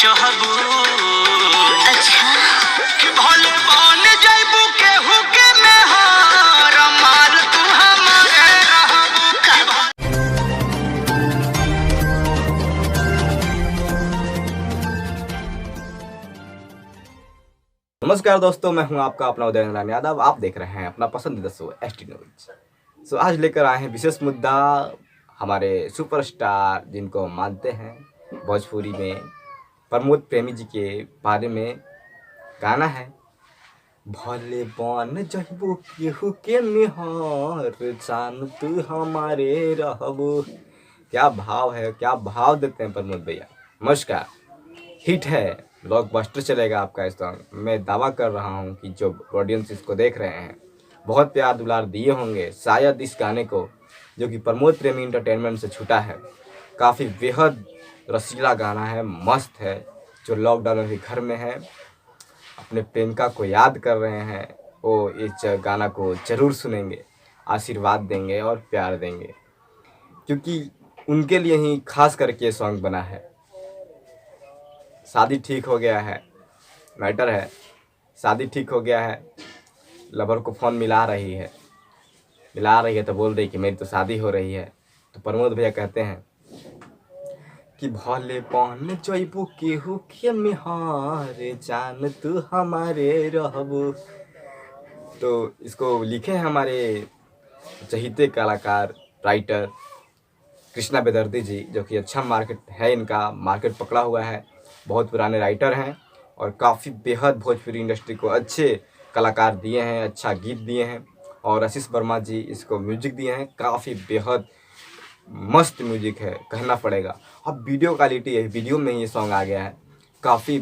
चहबू। अच्छा कि भले बन जाइबू केहू के मेहर माल तू हमारे रहबू। नमस्कार दोस्तों, मैं हूं आपका अपना उदय नारायण यादव। आप देख रहे हैं अपना पसंदीदा शो एसटी न्यूज। आज लेकर आए हैं विशेष मुद्दा। हमारे सुपरस्टार जिनको हम मानते हैं भोजपुरी में, प्रमोद प्रेमी जी के बारे में गाना है। भले बन जइबू केहू के मेहर जान तू हमारे रहबू। क्या भाव है, क्या भाव देते हैं प्रमोद भैया। नमस्कार, हिट है, ब्लॉकबस्टर चलेगा आपका इस सॉन्ग। मैं दावा कर रहा हूँ कि जो ऑडियंस इसको देख रहे हैं बहुत प्यार दुलार दिए होंगे शायद इस गाने को, जो कि प्रमोद प्रेमी इंटरटेनमेंट से छूटा है। काफ़ी बेहद रसीला गाना है, मस्त है। जो लॉकडाउन में भी घर में है, अपने प्रेमिका को याद कर रहे हैं, वो इस गाना को ज़रूर सुनेंगे, आशीर्वाद देंगे और प्यार देंगे, क्योंकि उनके लिए ही खास करके सॉन्ग बना है। शादी ठीक हो गया है, मैटर है, शादी ठीक हो गया है। लवर को फ़ोन मिला रही है तो बोल रही कि मेरी तो शादी हो रही है। तो प्रमोद भैया कहते हैं कि भले बन जइबू केहू के मेहर जान तू हमारे रहबू। तो इसको लिखे हैं हमारे चहीते कलाकार राइटर कृष्णा बेदर्दी जी, जो कि अच्छा मार्केट है, इनका मार्केट पकड़ा हुआ है। बहुत पुराने राइटर हैं और काफ़ी बेहद भोजपुरी इंडस्ट्री को अच्छे कलाकार दिए हैं, अच्छा गीत दिए हैं। और आशीष वर्मा जी इसको म्यूजिक दिए हैं। काफ़ी बेहद मस्त म्यूजिक है, कहना पड़ेगा। अब वीडियो क्वालिटी है, वीडियो में ही ये सॉन्ग आ गया है। काफ़ी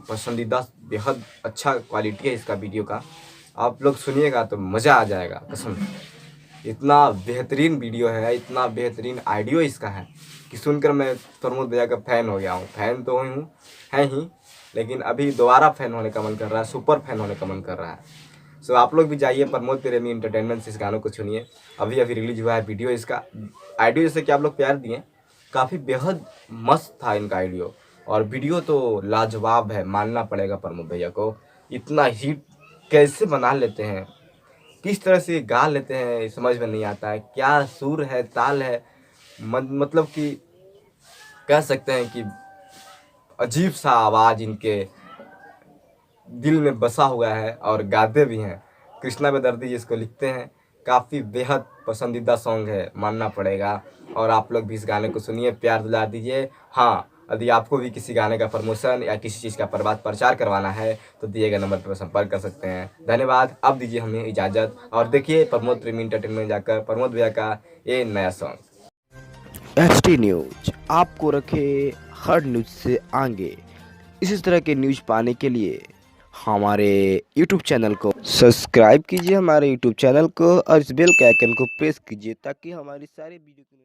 पसंदीदा, बेहद अच्छा क्वालिटी है इसका वीडियो का। आप लोग सुनिएगा तो मज़ा आ जाएगा कसम। इतना बेहतरीन वीडियो है, इतना बेहतरीन आइडियो इसका है कि सुनकर मैं प्रमोद भैया का फ़ैन हो गया हूँ। फ़ैन तो हूँ है ही, लेकिन अभी दोबारा फ़ैन होने का मन कर रहा है, सुपर फ़ैन होने का मन कर रहा है। सो आप लोग भी जाइए प्रमोद प्रेमी इंटरटेनमेंट से इस गानों को सुनिए। अभी रिलीज हुआ है वीडियो इसका। आइडियो जैसे कि आप लोग प्यार दिए, काफ़ी बेहद मस्त था इनका आइडियो, और वीडियो तो लाजवाब है, मानना पड़ेगा प्रमोद भैया को। इतना हिट कैसे बना लेते हैं, किस तरह से गा लेते हैं, समझ में नहीं आता है। क्या सुर है, ताल है, मतलब कि कह सकते हैं कि अजीब सा आवाज़ इनके दिल में बसा हुआ है, और गाते भी हैं। कृष्णा बेदर्दी जी इसको लिखते हैं। काफ़ी बेहद पसंदीदा सॉन्ग है, मानना पड़ेगा। और आप लोग भी इस गाने को सुनिए, प्यार दुलार दीजिए। हाँ, यदि आपको भी किसी गाने का प्रमोशन या किसी चीज़ का प्रचार करवाना है तो दिए गए नंबर पर संपर्क कर सकते हैं। धन्यवाद। अब दीजिए हमें इजाज़त, और देखिए प्रमोद प्रेमी इंटरटेनमेंट जाकर प्रमोद भैया का ये नया सॉन्ग। एसटी न्यूज आपको रखे हर न्यूज से आगे। इसी तरह के न्यूज पाने के लिए हमारे यूट्यूब चैनल को सब्सक्राइब कीजिए, हमारे यूट्यूब चैनल को, और इस बेल के आइकन को प्रेस कीजिए ताकि हमारी सारी वीडियो की